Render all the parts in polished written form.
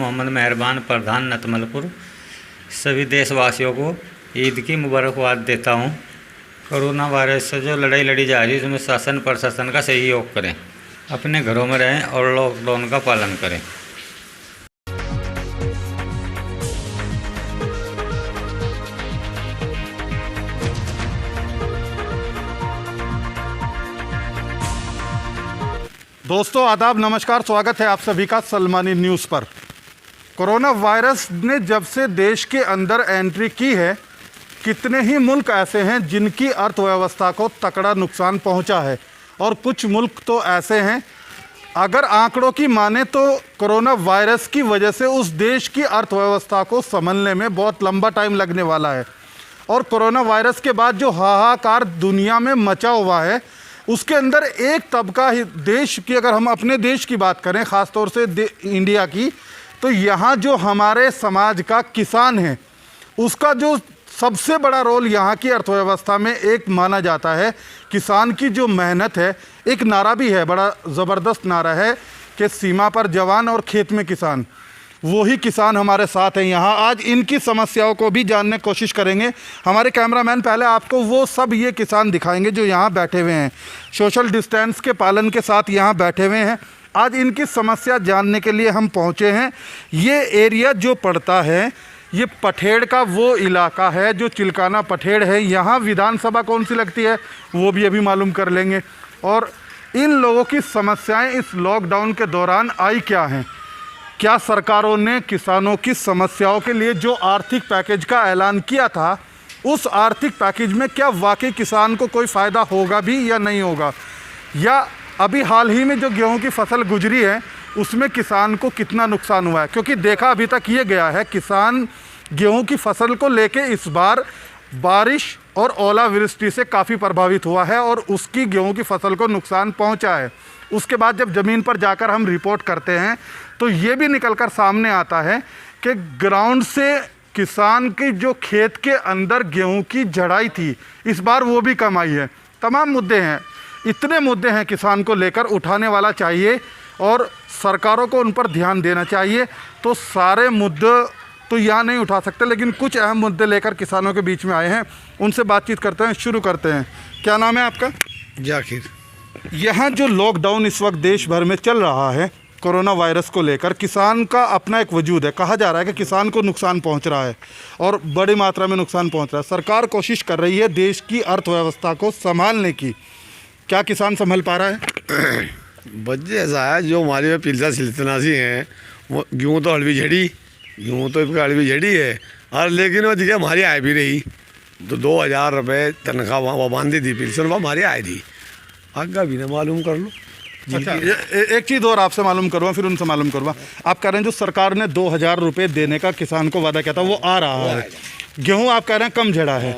मोहम्मद मेहरबान, प्रधान नतमलपुर, सभी देशवासियों को ईद की मुबारकबाद देता हूँ। कोरोना वायरस से जो लड़ाई लड़ी जा रही है उसमें शासन प्रशासन का सहयोग करें, अपने घरों में रहें और लॉकडाउन का पालन करें। दोस्तों आदाब, नमस्कार, स्वागत है आप सभी का सलमानी न्यूज़ पर। कोरोना वायरस ने जब से देश के अंदर एंट्री की है, कितने ही मुल्क ऐसे हैं जिनकी अर्थव्यवस्था को तगड़ा नुकसान पहुंचा है, और कुछ मुल्क तो ऐसे हैं अगर आंकड़ों की माने तो कोरोना वायरस की वजह से उस देश की अर्थव्यवस्था को संभलने में बहुत लंबा टाइम लगने वाला है। और कोरोना वायरस के बाद जो हाहाकार दुनिया में मचा हुआ है, उसके अंदर एक तबका ही देश की, अगर हम अपने देश की बात करें ख़ास तौर से इंडिया की, तो यहाँ जो हमारे समाज का किसान है उसका जो सबसे बड़ा रोल यहाँ की अर्थव्यवस्था में एक माना जाता है। किसान की जो मेहनत है, एक नारा भी है, बड़ा ज़बरदस्त नारा है कि सीमा पर जवान और खेत में किसान। वही किसान हमारे साथ हैं यहाँ। आज इनकी समस्याओं को भी जानने की कोशिश करेंगे। हमारे कैमरामैन पहले आपको वो सब ये किसान दिखाएंगे जो यहाँ बैठे हुए हैं, सोशल डिस्टेंस के पालन के साथ यहाँ बैठे हुए हैं। आज इनकी समस्या जानने के लिए हम पहुँचे हैं। ये एरिया जो पड़ता है, ये पठेड़ का वो इलाका है जो चिल्काना पठेड़ है। यहाँ विधानसभा कौन सी लगती है वो भी अभी मालूम कर लेंगे। और इन लोगों की समस्याएँ इस लॉकडाउन के दौरान आई क्या हैं, क्या सरकारों ने किसानों की समस्याओं के लिए जो आर्थिक पैकेज का ऐलान किया था, उस आर्थिक पैकेज में क्या वाकई किसान को कोई फ़ायदा होगा भी या नहीं होगा, या अभी हाल ही में जो गेहूं की फसल गुजरी है उसमें किसान को कितना नुकसान हुआ है। क्योंकि देखा अभी तक ये गया है, किसान गेहूं की फसल को लेके इस बार बारिश और ओलावृष्टि से काफ़ी प्रभावित हुआ है और उसकी गेहूं की फसल को नुकसान पहुंचा है। उसके बाद जब ज़मीन पर जाकर हम रिपोर्ट करते हैं तो ये भी निकल कर सामने आता है कि ग्राउंड से किसान की जो खेत के अंदर गेहूं की जड़ाई थी, इस बार वो भी कम आई है। तमाम मुद्दे हैं, इतने मुद्दे हैं किसान को लेकर उठाने वाला चाहिए और सरकारों को उन पर ध्यान देना चाहिए। तो सारे मुद्दे तो यहाँ नहीं उठा सकते, लेकिन कुछ अहम मुद्दे लेकर किसानों के बीच में आए हैं, उनसे बातचीत करते हैं। शुरू करते हैं। क्या नाम है आपका? जाकिर। यहाँ जो लॉकडाउन इस वक्त देश भर में चल रहा है कोरोना वायरस को लेकर, किसान का अपना एक वजूद है। कहा जा रहा है कि किसान को नुकसान पहुँच रहा है और बड़ी मात्रा में नुकसान पहुँच रहा है। सरकार कोशिश कर रही है देश की अर्थव्यवस्था को संभालने की। क्या किसान संभल पा रहा है? बच्चे ऐसा है जो हमारे पिल्सा सिलतनासी हैं, वो गेहूँ तो हलवी झड़ी, गेहूँ तो हलवी झड़ी है। और लेकिन वो देखिए हमारी आय भी रही, तो 2000 रुपये तनख्वाह वहाँ बांधी थी, पेंशन वहाँ हमारी आय थी। आगे भी ना मालूम कर लो। अच्छा, एक चीज़ और आपसे मालूम करवा, फिर उनसे मालूम करवा। आप कह रहे हैं जो सरकार ने 2000 रुपये देने का किसान को वादा किया था वो आ रहा है, गेहूँ आप कह रहे हैं कम झड़ा है।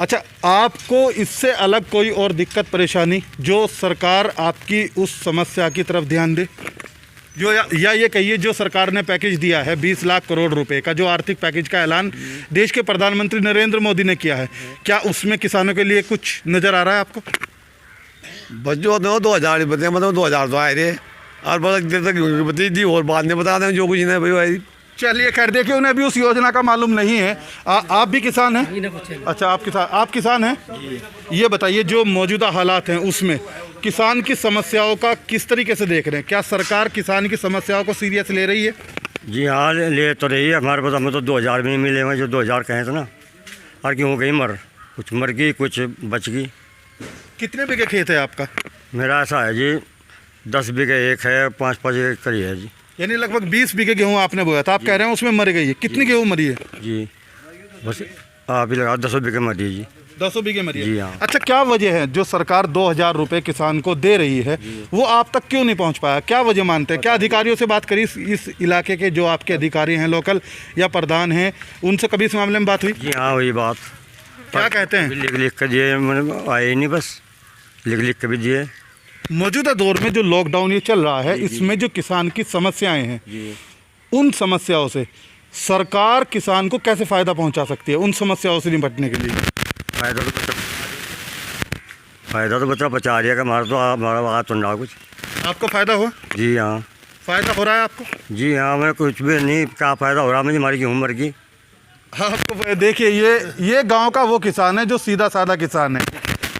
अच्छा, आपको इससे अलग कोई और दिक्कत परेशानी जो सरकार आपकी उस समस्या की तरफ ध्यान दे, जो या ये कहिए जो सरकार ने पैकेज दिया है 20 लाख करोड़ रुपए का, जो आर्थिक पैकेज का ऐलान देश के प्रधानमंत्री नरेंद्र मोदी ने किया है, क्या उसमें किसानों के लिए कुछ नज़र आ रहा है आपको? बच्चों तो 2000 बताए, मतलब 2000 तो आए थे और बस देर तक बता दी और बाद में बता दें जो कुछ नहीं भाई। चलिए खैर, देखिए उन्हें भी उस योजना का मालूम नहीं है। आप भी किसान हैं? अच्छा, आप किसान हैं। ये बताइए जो मौजूदा हालात हैं उसमें किसान की समस्याओं का किस तरीके से देख रहे हैं? क्या सरकार किसान की समस्याओं को सीरियस ले रही है? जी हाँ, ले तो रही है। हमारे पास हमें तो 2000 में मिले हुए, जो 2000 कहे थे ना, और क्यों हो गई कुछ मर गई, कुछ बच गई। कितने बीघे खेत है आपका? मेरा ऐसा है जी, 10 बीघे एक है, 5 बीघे करी है जी। यानी लगभग 20 बीघे गेहूँ आपने बोया था, आप कह रहे हैं उसमें मर गई है। कितनी गेहूँ मरी है? जी बस आप ही लगा 10 बीघे मरी है जी। 10 बीघे मरी है जी हाँ। अच्छा, क्या वजह है जो सरकार 2000 रुपये किसान को दे रही है वो आप तक क्यों नहीं पहुंच पाया? क्या वजह मानते हैं? क्या अधिकारियों से बात करी, इस इलाके के जो आपके अधिकारी हैं लोकल या प्रधान हैं, उनसे कभी इस मामले में बात हुई? जी हाँ, वही बात। क्या कहते हैं? लिख कर दिए, मैंने आए नहीं, बस लिख कर भी दिए। मौजूदा दौर में जो लॉकडाउन ये चल रहा है, इसमें जो किसान की समस्याएं हैं, उन समस्याओं से सरकार किसान को कैसे फ़ायदा पहुंचा सकती है उन समस्याओं से निपटने के लिए? फ़ायदा तो बच्चा बचा रही है कि हमारा तो आ कुछ। आपको फ़ायदा हुआ? जी हाँ, फ़ायदा हो रहा है आपको? जी हाँ, हमें कुछ भी नहीं, क्या फ़ायदा हो रहा, मुझे हमारी गेहूँ मर गई। आपको देखिए, ये गांव का वो किसान है जो सीधा साधा किसान है।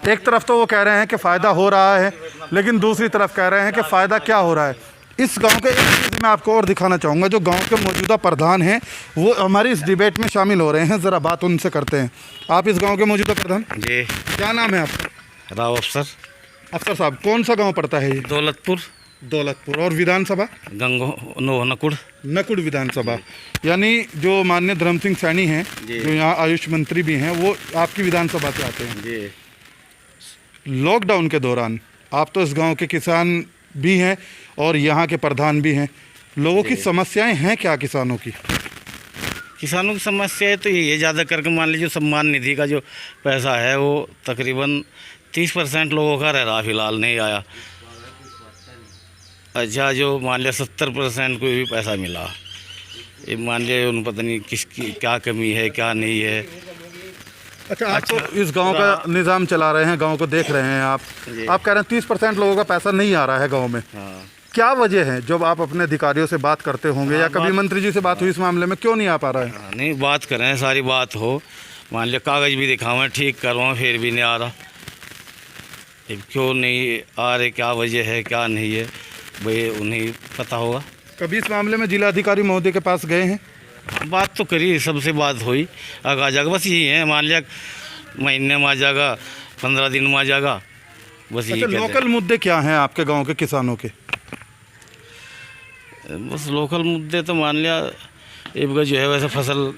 एक तरफ तो वो कह रहे हैं कि फ़ायदा हो रहा है, लेकिन दूसरी तरफ कह रहे हैं कि फ़ायदा क्या हो रहा है। इस गांव के एक चीज़ मैं आपको और दिखाना चाहूँगा, जो गांव के मौजूदा प्रधान हैं वो हमारी इस डिबेट में शामिल हो रहे हैं। ज़रा बात उनसे करते हैं। आप इस गांव के मौजूदा प्रधान? जी, क्या नाम है आपका? राव अफसर, अफसर साहब, कौन सा गांव पड़ता है ये? दौलतपुर, दौलतपुर। और विधानसभा? गंगो नकुड़। नकुड़ विधानसभा। यानी जो माननीय धर्म सिंह सैनी हैं, जो यहाँ आयुष मंत्री भी हैं, वो आपकी विधानसभा से आते हैं। जी, लॉकडाउन के दौरान आप तो इस गांव के किसान भी हैं और यहाँ के प्रधान भी हैं। लोगों की समस्याएं हैं क्या किसानों की? किसानों की समस्या है तो ये ज़्यादा करके मान लीजिए सम्मान निधि का जो पैसा है वो तकरीबन 30% लोगों का रह रहा, फिलहाल नहीं आया। अच्छा, जो मान लिया 70% को भी पैसा मिला। ये मान लिया उन पता नहीं किसकी क्या कमी है क्या नहीं है। अच्छा, आप तो इस गांव का निज़ाम चला रहे हैं, गांव को देख रहे हैं आप कह रहे हैं 30% लोगों का पैसा नहीं आ रहा है गांव में। हाँ, क्या वजह है? जब आप अपने अधिकारियों से बात करते होंगे या कभी मंत्री जी से बात हुई इस मामले में, क्यों नहीं आ पा रहा है? हाँ, नहीं बात करें, सारी बात हो, मान लिया कागज़ भी दिखावें, ठीक करवाएं, फिर भी नहीं आ रहा। अब क्यों नहीं आ रहे, क्या वजह है क्या नहीं है, भाई उन्हें पता होगा। कभी इस मामले में जिलाधिकारी महोदय के पास गए हैं? बात तो करी, सबसे बात हुई, आ जाएगा, बस यही है। मान लिया महीने में आ जाएगा, 15 दिन में आ जाएगा, बस यही अच्छा, कहते लोकल मुद्दे क्या हैं आपके गांव के किसानों के? हैं। बस लोकल मुद्दे तो मान लिया एक जो है वैसे फसल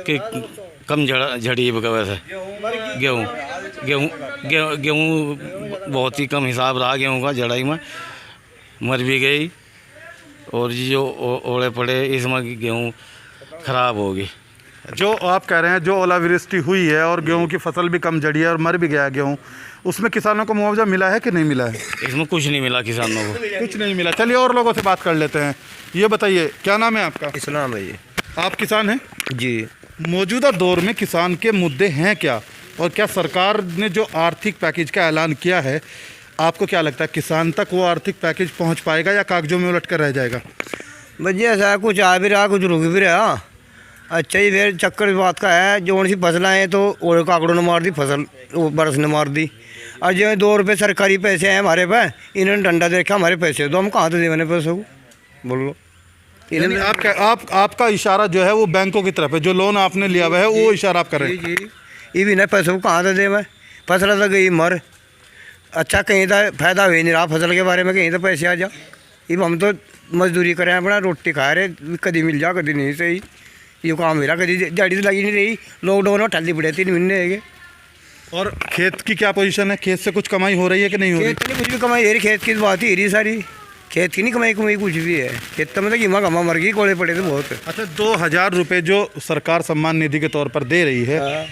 की कम झड़ी है वैसे। गेहूँ बहुत ही कम हिसाब रहा गेहूँ का, जड़ाई में मर भी गई। और जो ओले पड़े इसमें गेहूँ खराब होगी। जो आप कह रहे हैं जो ओलावृष्टि हुई है और गेहूं की फसल भी कम जड़ी है और मर भी गया गेहूं, उसमें किसानों को मुआवजा मिला है कि नहीं मिला है? इसमें कुछ नहीं मिला किसानों को, कुछ नहीं मिला। चलिए और लोगों से बात कर लेते हैं। ये बताइए, क्या नाम है आपका? इस्लाम है ये। आप किसान हैं? जी, मौजूदा दौर में किसान के मुद्दे हैं क्या, और क्या सरकार ने जो आर्थिक पैकेज का ऐलान किया है, आपको क्या लगता है किसान तक वो आर्थिक पैकेज पहुँच पाएगा या कागजों में उलट कर रह जाएगा? भैया ऐसा कुछ आ भी रहा, कुछ रुक भी रहा। अच्छा ही फिर चक्कर इस बात का है, जो सी फसलें हैं तो ओले काकड़ों ने मार दी फसल, वो बरस ने मार दी। और जो 2 रुपये सरकारी पैसे हैं हमारे पे, इन्होंने डंडा देखा हमारे पैसे दो, हम कहाँ से देने पैसों को, बोलो। यानी आपका इशारा जो है वो बैंकों की तरफ है, जो लोन आपने लिया हुआ है वो इशारा आप कर रहे हैं। जी, ये भी नहीं पैसों को कहाँ से दे मैं, फसल तो गई मर। अच्छा, कहीं तो फायदा हो ही नहीं रहा फसल के बारे में, कहीं तो पैसे आ जा। ये हम तो मजदूरी करें अपना, रोटी खा रहे, कभी मिल जा कभी नहीं सही। ये काम मेरा कभी दिहाड़ी तो लगी नहीं रही, लॉकडाउन में ठल्ली पड़े 3 महीने है। और खेत की क्या पोजीशन है? खेत से कुछ कमाई हो रही है कि नहीं हो रही? खेत नहीं कुछ भी कमाई है, खेत की बात ही रही सारी, खेत की नहीं कमाई कुछ भी है। खेत तो मतलब गिमा गमा मर गई, कोड़े पड़े थे बहुत। अच्छा, 2000 रुपये जो सरकार सम्मान निधि के तौर पर दे रही है,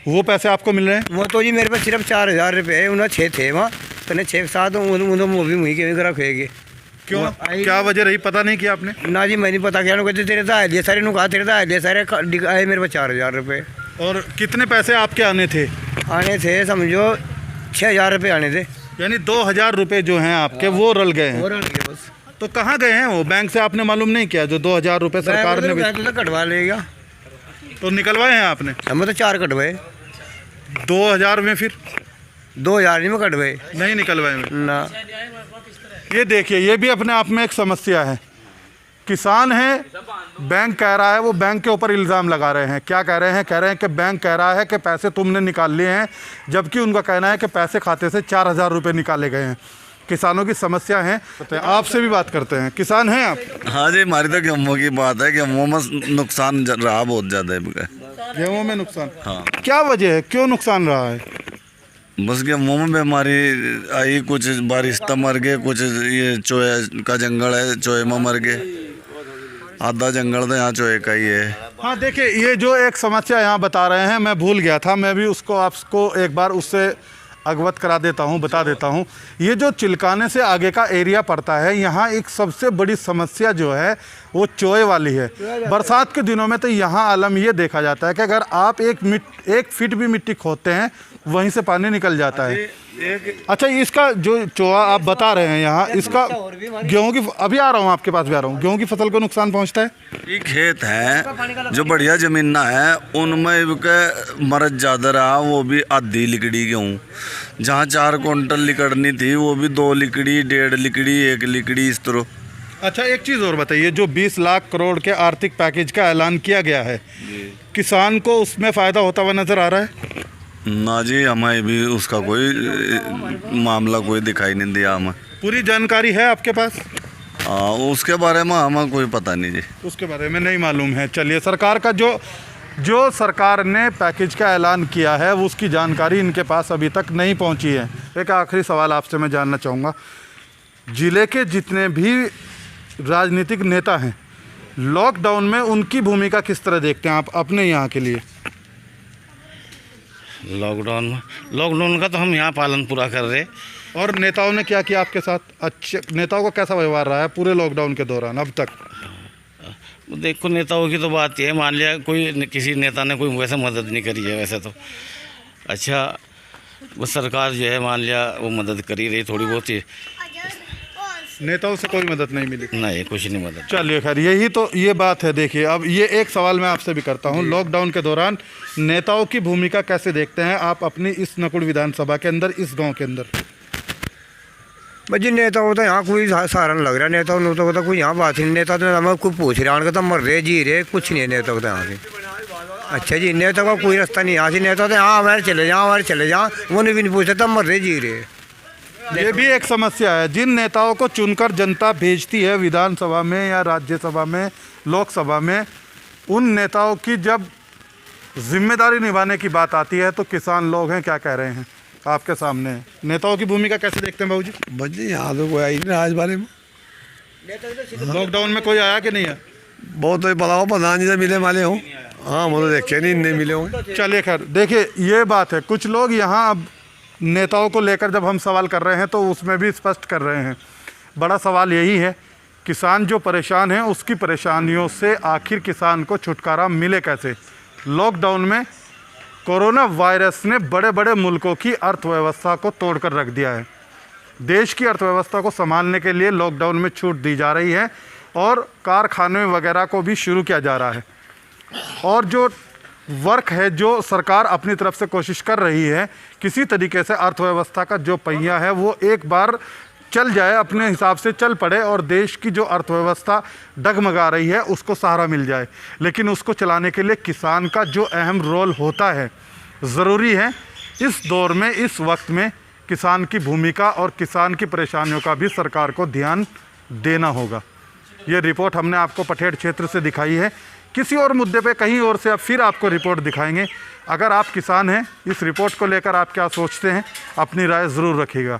वो पैसे आपको मिल रहे हैं? वो तो जी मेरे पास सिर्फ 4000 रुपये है, उन्हें 6 थे वहाँ, तो 6-7 मूवी मुही के घर खेगे। क्यों, क्या वजह रही, पता नहीं किया आपने? ना जी, मैं नहीं पता क्या कहते, तेरे तो आए सारे कहा, तेरे तो आए सारे आए मेरे पास 4000 रुपये। और कितने पैसे आपके आने थे? आने थे समझो 6000 रुपये आने थे। यानी 2000 रुपये जो हैं आपके वो रल गए हैं। बस तो कहाँ गए हैं वो? बैंक से आपने मालूम नहीं किया जो 2000 रुपये सरकार ने तो कटवा लेगा। तो निकलवाए हैं आपने? हम तो 4 कटवाए। 2000 में फिर 2000 नहीं में कटवाए, नहीं निकलवाए में ना। ये देखिए, ये भी अपने आप में एक समस्या है। किसान है, बैंक कह रहा है, वो बैंक के ऊपर इल्ज़ाम लगा रहे हैं। क्या कह रहे हैं? कह रहे हैं कि बैंक कह रहा है कि पैसे तुमने निकाल लिए हैं, जबकि उनका कहना है कि पैसे खाते से 4000 रुपये निकाले गए हैं। किसानों की समस्या है। आपसे भी बात करते हैं, किसान हैं आप? हाँ जी, हमारी तो गेहूँ की बात है, गेहूँ में नुकसान रहा बहुत ज़्यादा है। गेहूँ में नुकसान? हाँ। क्या वजह है, क्यों नुकसान रहा है? बस गेहूँ में बीमारी आई, कुछ बारिश तक मर गए, कुछ ये चोए का जंगल है, चोए में मर गए। आधा जंगल तो यहाँ चोए का ही है। हाँ, देखिए, ये जो एक समस्या यहाँ बता रहे हैं, मैं भूल गया था, मैं भी उसको आपको एक बार उससे अवगत करा देता हूँ, बता देता हूँ। ये जो चिल्काने से आगे का एरिया पड़ता है, यहाँ एक सबसे बड़ी समस्या जो है वो चोए वाली है। बरसात के दिनों में तो यहाँ आलम ये देखा जाता है कि अगर आप 1 फीट भी मिट्टी खोदते हैं वहीं से पानी निकल जाता है। अच्छा, इसका जो चोआ आप बता रहे हैं यहाँ, इसका गेहूं की, अभी आ रहा हूँ आपके पास भी आ रहा हूँ, गेहूं की फसल को नुकसान पहुँचता है? ये खेत है जो बढ़िया जमीन ना है उनमें के मरद ज़्यादा रहा, वो भी आधी लिकड़ी गेहूँ। जहाँ 4 क्विंटल लिकड़नी थी वो भी 2 लिकड़ी, 1.5 लिकड़ी, 1 लिकड़ी, इस तरह। अच्छा, एक चीज़ और बताइए, जो 20 लाख करोड़ के आर्थिक पैकेज का ऐलान किया गया है, किसान को उसमें फ़ायदा होता हुआ नज़र आ रहा है? ना जी, हमें भी उसका कोई मामला कोई दिखाई नहीं दिया हमें। पूरी जानकारी है आपके पास? उसके बारे में हमें कोई पता नहीं जी, उसके बारे में नहीं मालूम है। चलिए, सरकार का जो सरकार ने पैकेज का ऐलान किया है उसकी जानकारी इनके पास अभी तक नहीं पहुंची है। एक आखिरी सवाल आपसे मैं जानना चाहूँगा, ज़िले के जितने भी राजनीतिक नेता हैं, लॉकडाउन में उनकी भूमिका किस तरह देखते हैं आप अपने यहाँ के लिए? लॉकडाउन का तो हम यहाँ पालन पूरा कर रहे। और नेताओं ने क्या किया आपके साथ? अच्छे नेताओं का कैसा व्यवहार रहा है पूरे लॉकडाउन के दौरान अब तक? देखो, नेताओं की तो बात ये है, मान लिया कोई किसी नेता ने कोई वैसे मदद नहीं करी है वैसे तो। अच्छा, वो सरकार जो है मान लिया वो मदद करी रही थोड़ी बहुत ही, नेताओं से कोई मदद नहीं मिली? नहीं, कुछ नहीं मदद। चलिए, खैर यही तो ये बात है। देखिए, अब ये एक सवाल मैं आपसे भी करता हूँ, लॉकडाउन के दौरान नेताओं की भूमिका कैसे देखते हैं आप अपनी इस नकुड़ विधानसभा के अंदर, इस गांव के अंदर? भाई नेता होता यहाँ कोई सहारा नहीं लग रहा, नेता होता कोई यहाँ बात नहीं, नेता तो हमें कोई पूछ रहा है तो मर रहे जी रहे, कुछ नहीं है नेता होता यहाँ से। अच्छा जी, नेता का कोई रास्ता नहीं यहाँ से, नेता तो यहाँ हमारे चले जाओ, हमारे चले जाओ, वो भी नहीं पूछते तब मर रहे जी रहे। ये भी एक समस्या है, जिन नेताओं को चुनकर जनता भेजती है विधानसभा में या राज्यसभा में, लोकसभा में, उन नेताओं की जब जिम्मेदारी निभाने की बात आती है तो किसान लोग हैं क्या कह रहे हैं आपके सामने? नेताओं की भूमिका कैसे देखते हैं बाबूजी? बच्चे यहाँ तो कोई आई नहीं आज बारे में। लॉकडाउन में कोई आया कि नहीं आया? बहुत तो पता हो, प्रधान जी से मिले वाले हो। हाँ, वो तो देखे नहीं मिले होंगे। चलिए, खैर देखिए, ये बात है, कुछ लोग यहाँ अब नेताओं को लेकर जब हम सवाल कर रहे हैं तो उसमें भी स्पष्ट कर रहे हैं। बड़ा सवाल यही है, किसान जो परेशान है उसकी परेशानियों से आखिर किसान को छुटकारा मिले कैसे? लॉकडाउन में कोरोना वायरस ने बड़े बड़े मुल्कों की अर्थव्यवस्था को तोड़कर रख दिया है। देश की अर्थव्यवस्था को संभालने के लिए लॉकडाउन में छूट दी जा रही है और कारखाने वगैरह को भी शुरू किया जा रहा है। और जो वर्क है, जो सरकार अपनी तरफ से कोशिश कर रही है किसी तरीके से अर्थव्यवस्था का जो पहिया है वो एक बार चल जाए, अपने हिसाब से चल पड़े और देश की जो अर्थव्यवस्था डगमगा रही है उसको सहारा मिल जाए। लेकिन उसको चलाने के लिए किसान का जो अहम रोल होता है, ज़रूरी है इस दौर में, इस वक्त में किसान की भूमिका और किसान की परेशानियों का भी सरकार को ध्यान देना होगा। ये रिपोर्ट हमने आपको पठेड़ क्षेत्र से दिखाई है। किसी और मुद्दे पे कहीं और से अब फिर आपको रिपोर्ट दिखाएंगे। अगर आप किसान हैं, इस रिपोर्ट को लेकर आप क्या सोचते हैं, अपनी राय ज़रूर रखिएगा।